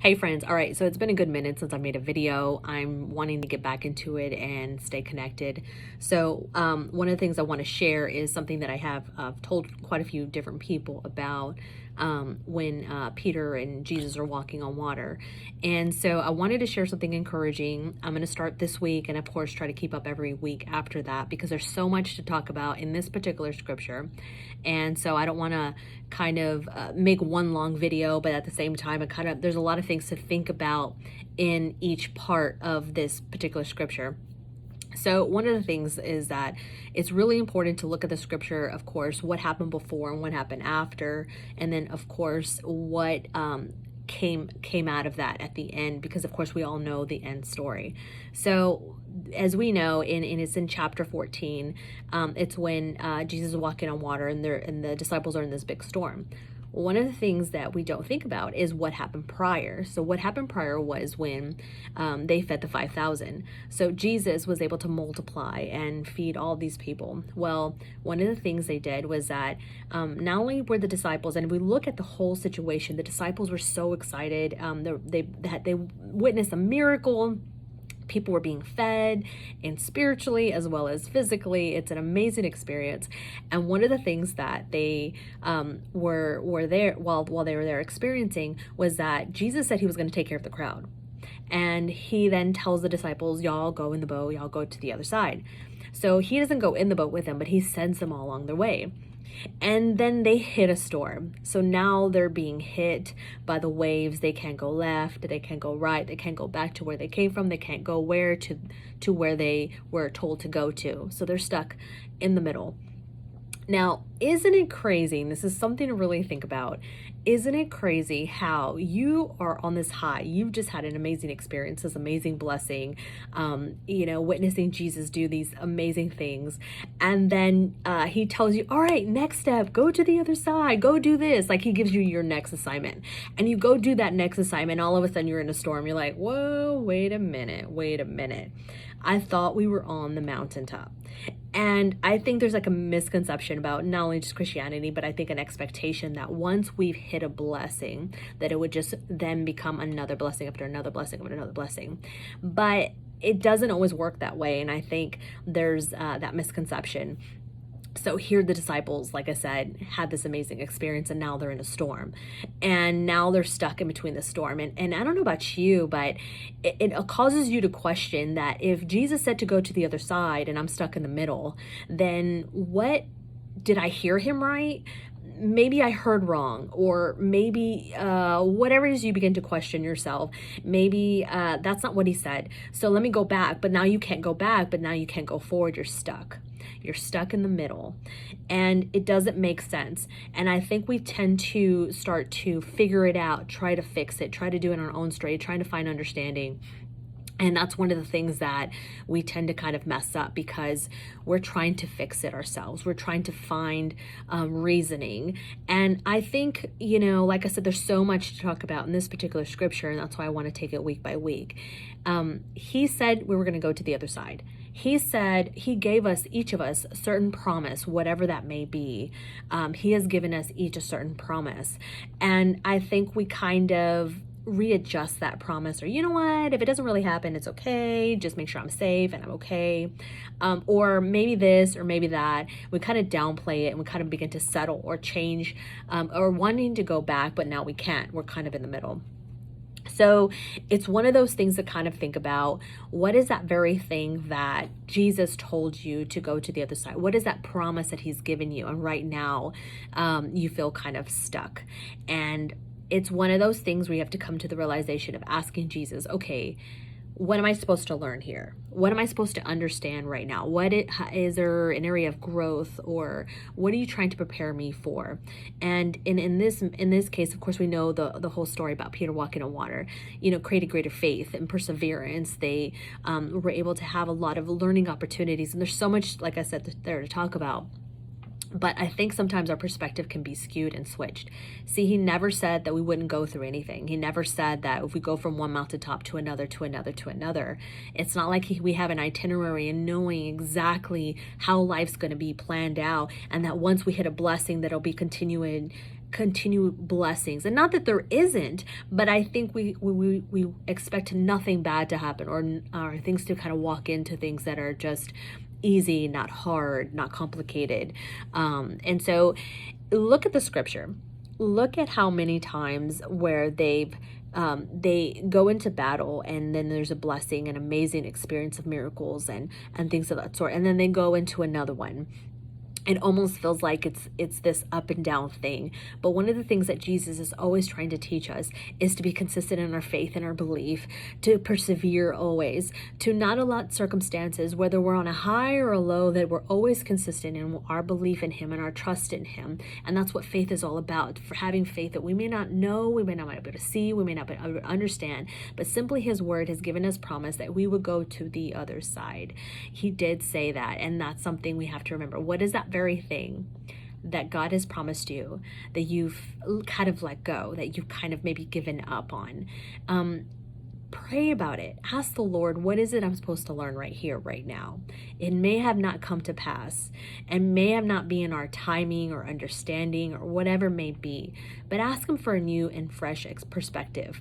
Hey friends, all right, so it's been a good minute since I made a video. I'm wanting to get back into it and stay connected. So one of the things I want to share is something that I have told quite a few different people about when Peter and Jesus are walking on water. And so I wanted to share something encouraging. I'm going to start this week and of course try to keep up every week after that because there's so much to talk about in this particular scripture. And so I don't want to kind of make one long video, but at the same time, there's a lot of things to think about in each part of this particular scripture. So one of the things is that it's really important to look at the scripture, of course, what happened before and what happened after, and then of course what came out of that at the end, because of course we all know the end story. So as we know, it's in chapter 14, it's when Jesus is walking on water and the disciples are in this big storm. One of the things that we don't think about is what happened prior. So what happened prior was when they fed the 5,000. So Jesus was able to multiply and feed all these people. Well, one of the things they did was that not only were the disciples, and if we look at the whole situation, the disciples were so excited. They witnessed a miracle. People were being fed, and spiritually as well as physically. It's an amazing experience. And one of the things that they were there while they were there experiencing was that Jesus said he was going to take care of the crowd. And he then tells the disciples, y'all go in the boat, y'all go to the other side. So he doesn't go in the boat with them, but he sends them all along their way. And then they hit a storm. So now they're being hit by the waves. They can't go left, they can't go right, they can't go back to where they came from, they can't go to where they were told to go to. So they're stuck in the middle. Now, isn't it crazy? And this is something to really think about. Isn't it crazy how you are on this high? You've just had an amazing experience, this amazing blessing, witnessing Jesus do these amazing things. And then he tells you, all right, next step, go to the other side, go do this. Like he gives you your next assignment. And you go do that next assignment. All of a sudden you're in a storm. You're like, whoa, wait a minute. I thought we were on the mountaintop. And I think there's like a misconception about not only just Christianity, but I think an expectation that once we've hit a blessing, that it would just then become another blessing after another blessing after another blessing. But it doesn't always work that way. And I think there's that misconception. So here the disciples, like I said, had this amazing experience, and now they're in a storm, and now they're stuck in between the storm. And I don't know about you, but it causes you to question that if Jesus said to go to the other side and I'm stuck in the middle, then what, did I hear him right? Maybe I heard wrong, or maybe whatever it is, you begin to question yourself. Maybe that's not what he said. So let me go back, but now you can't go back, but now you can't go forward. You're stuck. You're stuck in the middle, and it doesn't make sense. And I think we tend to start to figure it out, try to fix it, try to do it on our own straight, trying to find understanding. And that's one of the things that we tend to kind of mess up because we're trying to fix it ourselves. We're trying to find reasoning. And I think, like I said, there's so much to talk about in this particular scripture, and that's why I want to take it week by week. He said we were going to go to the other side. He said he gave us, each of us, a certain promise, whatever that may be. He has given us each a certain promise. And I think we kind of readjust that promise, or you know what, if it doesn't really happen, it's okay, just make sure I'm safe and I'm okay, or maybe this or maybe that. We kind of downplay it, and we kind of begin to settle or change, or wanting to go back, but now we can't. We're kind of in the middle. So it's one of those things to kind of think about. What is that very thing that Jesus told you to go to the other side? What is that promise that he's given you? And right now you feel kind of stuck. And it's one of those things where you have to come to the realization of asking Jesus, okay, what am I supposed to learn here? What am I supposed to understand right now? Is there an area of growth, or what are you trying to prepare me for? And in this case, of course, we know the whole story about Peter walking on water, created greater faith and perseverance. They were able to have a lot of learning opportunities. And there's so much, like I said, there to talk about. But I think sometimes our perspective can be skewed and switched. See, he never said that we wouldn't go through anything. He never said that if we go from one mountaintop to another, to another, to another. It's not like we have an itinerary and knowing exactly how life's going to be planned out, and that once we hit a blessing, that it'll be continuing continue blessings. And not that there isn't, but I think we expect nothing bad to happen, or things to kind of walk into things that are just easy, not hard, not complicated. And so look at the scripture. Look at how many times where they go into battle, and then there's a blessing, an amazing experience of miracles and things of that sort, and then they go into another one. It almost feels like it's this up and down thing. But one of the things that Jesus is always trying to teach us is to be consistent in our faith and our belief, to persevere always, to not allow circumstances, whether we're on a high or a low, that we're always consistent in our belief in him and our trust in him. And that's what faith is all about, for having faith that we may not know, we may not be able to see, we may not be able to understand, but simply his word has given us promise that we would go to the other side. He did say that, and that's something we have to remember. What is that very thing that God has promised you that you've kind of let go, that you've kind of maybe given up on? Pray about it. Ask the Lord, what is it I'm supposed to learn right here, right now? It may have not come to pass, and may have not been in our timing or understanding or whatever may be, but ask him for a new and fresh perspective.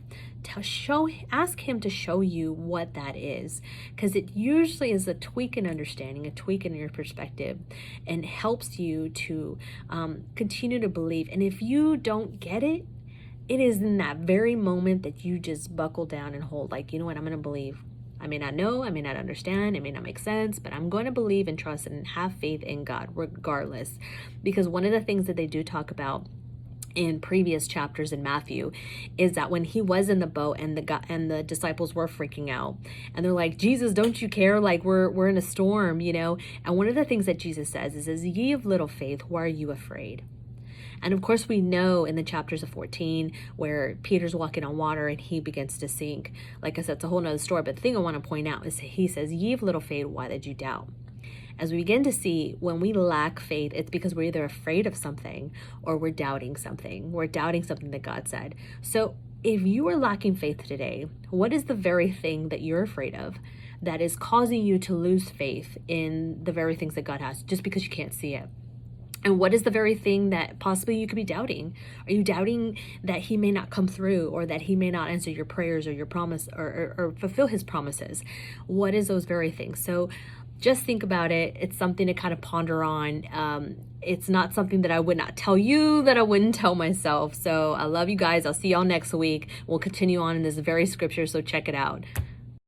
Ask him to show you what that is, because it usually is a tweak in understanding, a tweak in your perspective, and helps you to continue to believe. And if you don't get it, it is in that very moment that you just buckle down and hold, like, you know what, I'm going to believe. I may not know, I may not understand, it may not make sense, but I'm going to believe and trust and have faith in God regardless. Because one of the things that they do talk about in previous chapters in Matthew is that when he was in the boat and the disciples were freaking out, and they're like, Jesus, don't you care? Like, we're in a storm, you know? And one of the things that Jesus says is, ye of little faith, why are you afraid? And of course, we know in the chapters of 14 where Peter's walking on water and he begins to sink. Like I said, it's a whole nother story. But the thing I want to point out is he says, ye of little faith, why did you doubt? As we begin to see, when we lack faith, it's because we're either afraid of something or we're doubting something. We're doubting something that God said. So if you are lacking faith today, what is the very thing that you're afraid of that is causing you to lose faith in the very things that God has, just because you can't see it? And what is the very thing that possibly you could be doubting? Are you doubting that he may not come through, or that he may not answer your prayers or your promise, or fulfill his promises? What is those very things? So just think about it. It's something to kind of ponder on. It's not something that I would not tell you that I wouldn't tell myself. So I love you guys. I'll see y'all next week. We'll continue on in this very scripture, so check it out.